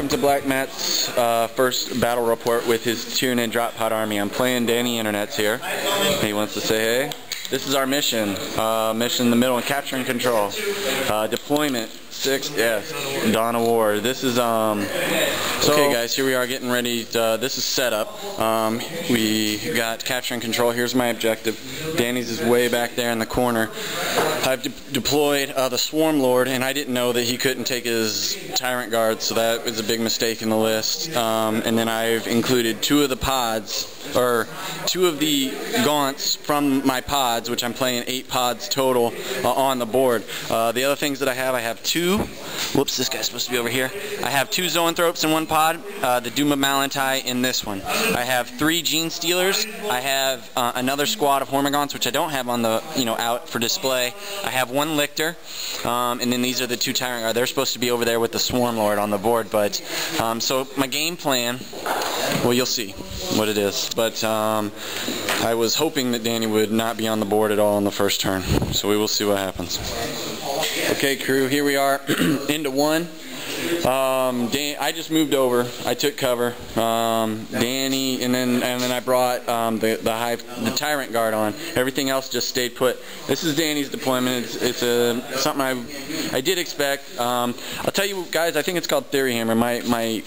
welcome to Black Matt's first battle report with his Tyranid drop pod army. I'm playing Danny Internets here. He wants to say hey. This is our mission. Mission in the middle and capture and control. Deployment 6, yes, Dawn of War. This is okay guys, here we are getting ready. This is setup. We got capture and control. Here's my objective. Danny's is way back there in the corner. I've deployed the Swarm Lord, and I didn't know that he couldn't take his Tyrant Guard, so that was a big mistake in the list. And then I've included 2 of the pods, or 2 of the gaunts from my pods, which I'm playing 8 pods total on the board. The other things that I have 2, whoops, this guy's supposed to be over here. I have 2 Zoanthropes in one pod, the Doom of Malantai in this one. I have 3 Gene Stealers. I have another squad of Hormagaunts, which I don't have on the, out for display. I have 1 Lictor, and then these are the 2 Tyrant Guard. They're supposed to be over there with the Swarm Lord on the board, but so my game plan, well, you'll see what it is. But I was hoping that Danny would not be on the board at all in the first turn, so we will see what happens. Okay, crew, here we are into 1. I just moved over. I took cover. Danny, and then I brought the Tyrant Guard on. Everything else just stayed put. This is Danny's deployment. It's something I did expect. I'll tell you guys, I think it's called Theory Hammer.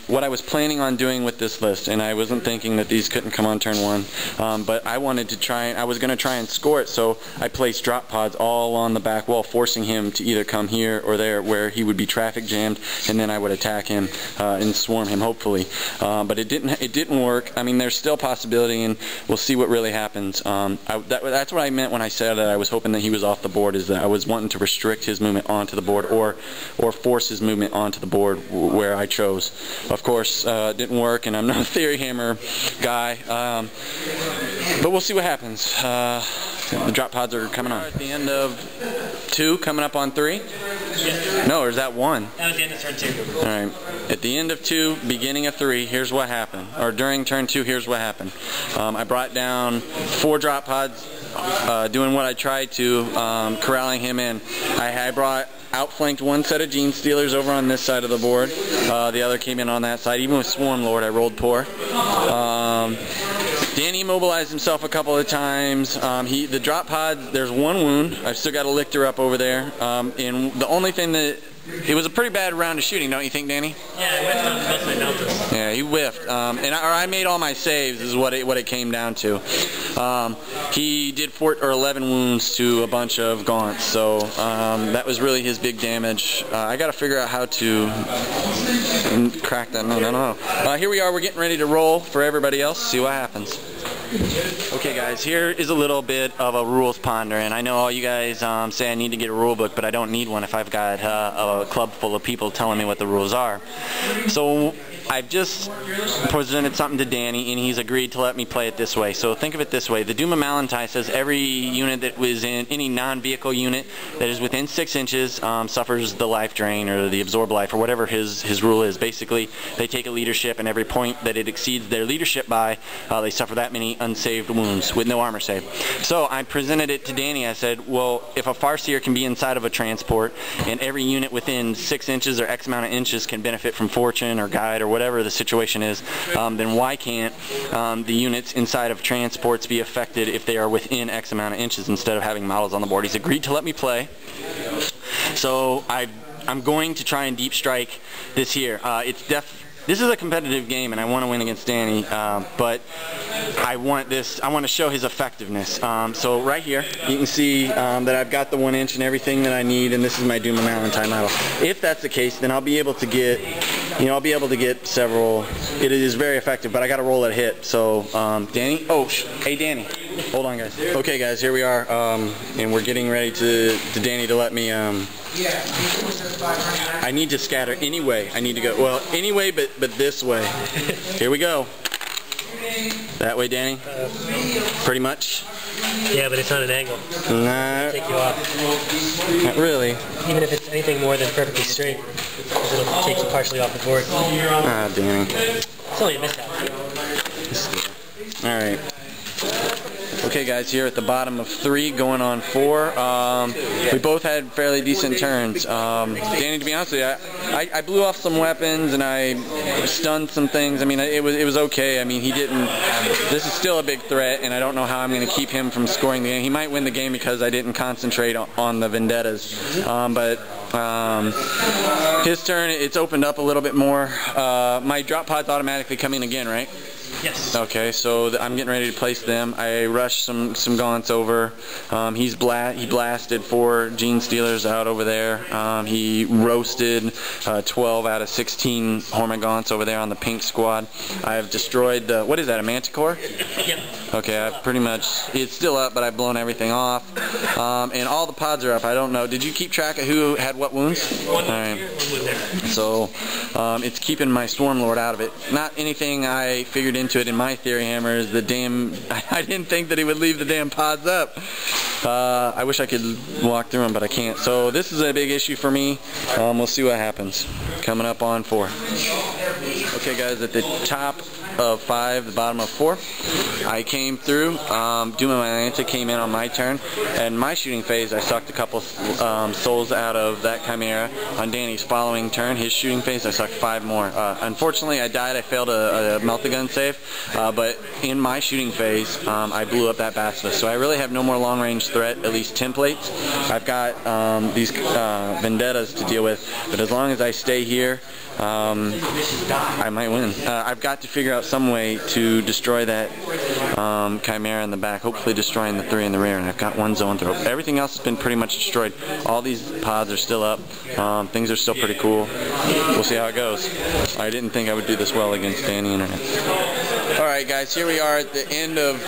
What I was planning on doing with this list, and I wasn't thinking that these couldn't come on turn 1, but I wanted to try. I was going to try and score it, so I placed drop pods all on the back wall, forcing him to either come here or there, where he would be traffic jammed, and then I would attack him and swarm him, hopefully. But it didn't work. I mean, there's still possibility, and we'll see what really happens. That's what I meant when I said that I was hoping that he was off the board, is that I was wanting to restrict his movement onto the board, or force his movement onto the board where I chose. Of course, it didn't work, and I'm not a Theory Hammer guy. But we'll see what happens. The drop pods are coming on. At the end of 2, coming up on 3? Yeah. No, or is that 1? That was the end of turn 2. Alright. At the end of 2, beginning of 3, here's what happened. Or during turn 2, here's what happened. I brought down 4 drop pods, doing what I tried to, corralling him in. I brought outflanked 1 set of Gene Stealers over on this side of the board. The other came in on that side. Even with Swarm Lord, I rolled poor. Danny immobilized himself a couple of times. The drop pod, there's 1 wound. I've still got a Lictor up over there. And the only thing that, it was a pretty bad round of shooting, don't you think, Danny? Yeah, I whiffed on most of my melters. Yeah, he whiffed. I made all my saves, is what it came down to. He did 11 wounds to a bunch of gaunts, so that was really his big damage. I got to figure out how to crack that. No, I don't know. Here we are. We're getting ready to roll for everybody else. See what happens. Okay guys, here is a little bit of a rules ponder, and I know all you guys say I need to get a rule book, but I don't need one if I've got a club full of people telling me what the rules are. So I've just presented something to Danny, and he's agreed to let me play it this way. So think of it this way. The Doom of Malantai says every unit that was in, any non-vehicle unit that is within 6 inches suffers the life drain, or the absorb life, or whatever his rule is. Basically, they take a leadership, and every point that it exceeds their leadership by, they suffer that many unsaved wounds with no armor save. So I presented it to Danny. I said, well, if a Farseer can be inside of a transport, and every unit within 6 inches or X amount of inches can benefit from Fortune or Guide or whatever the situation is, then why can't the units inside of transports be affected if they are within X amount of inches instead of having models on the board? He's agreed to let me play. So I'm going to try and deep strike this here. This is a competitive game, and I want to win against Danny, but I want to show his effectiveness. So right here, you can see that I've got the 1 inch and everything that I need, and this is my Doom of Malantai model. If that's the case, then I'll be able to get, several. It is very effective, but I got to roll a hit. So Danny, hey Danny, hold on guys. Okay guys, here we are, and we're getting ready to Danny to let me. I need to scatter anyway. I need to go. Well, anyway, but this way. Here we go. That way, Danny? Pretty much? Yeah, but it's on an angle. Nah. Take you off. Not really. Even if it's anything more than perfectly straight, it'll take you partially off the board. Ah, Danny. It's only a mishap. Alright. Okay guys, here at the bottom of 3 going on 4. We both had fairly decent turns. Danny, to be honest with you, I blew off some weapons and I stunned some things. I mean, it was okay. I mean, he didn't. This is still a big threat, and I don't know how I'm going to keep him from scoring the game. He might win the game because I didn't concentrate on the vendettas. His turn, it's opened up a little bit more. My drop pod's automatically coming again, right? Yes. Okay, so I'm getting ready to place them. I rushed some gaunts over. He blasted 4 gene stealers out over there. He roasted 12 out of 16 Hormagaunts over there on the pink squad. I have destroyed the, what is that, a Manticore? Yep. Okay, I've pretty much, it's still up, but I've blown everything off. And all the pods are up. I don't know. Did you keep track of who had what wounds? One here, one wound there. So it's keeping my Stormlord out of it. Not anything I figured into it in my theory hammer is the damn, I didn't think that he would leave the damn pods up. I wish I could walk through them, but I can't. So this is a big issue for me. We'll see what happens. Coming up on 4. Okay guys, at the top of 5, the bottom of 4, I came through, doing my Lanta, came in on my turn, and my shooting phase I sucked a couple souls out of that Chimera. On Danny's following turn, his shooting phase, I sucked 5 more. Unfortunately I died, I failed a melt-the-gun save, but in my shooting phase I blew up that Basilisk, so I really have no more long-range threat, at least templates. I've got these vendettas to deal with, but as long as I stay here, I might win. I've got to figure out some way to destroy that Chimera in the back, hopefully destroying the 3 in the rear, and I've got 1 zone throw. Everything else has been pretty much destroyed. All these pods are still up. Things are still pretty cool. We'll see how it goes. I didn't think I would do this well against Danny Internet. Alright guys, here we are at the end of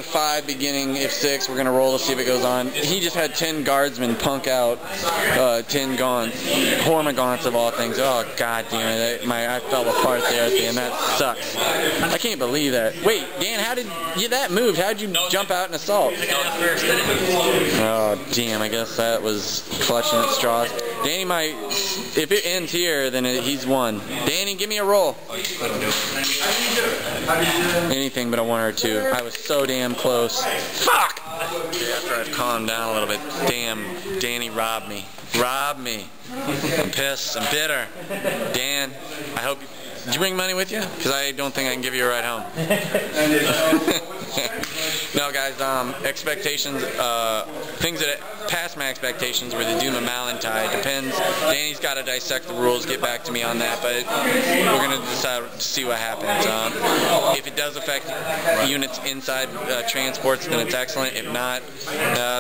5, beginning of 6. We're going to roll to see if it goes on. He just had 10 guardsmen punk out 10 gaunts. Hormagaunts of all things. Oh god damn it, I fell apart there at the end. That sucks. I can't believe that. Wait, Dan, how did that move? How did you jump out and assault? I got out first, then it moved. Oh damn, I guess that was clutching at straws. Danny might, if it ends here, then he's won. Danny, give me a roll. Anything but a 1 or 2. I was so damn close. Fuck! Okay, after I've calmed down a little bit, damn, Danny robbed me. Robbed me. I'm pissed. I'm bitter. Dan, I hope you... Did you bring money with you? Because I don't think I can give you a ride home. No, guys, expectations, things that passed my expectations were the Doom of Malantide. Depends. Danny's got to dissect the rules, get back to me on that, but we're going to decide to see what happens. If it does affect units inside transports, then it's excellent. If not,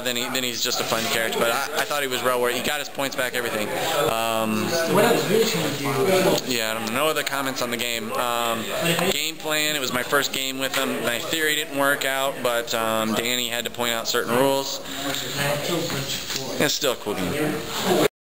then he's just a fun character. But I thought he was well worth it. He got his points back, everything. Yeah, I don't know. No other comments on the game. Game plan, it was my first game with him. My theory didn't work out, but Danny had to point out certain rules. It's still a cool game.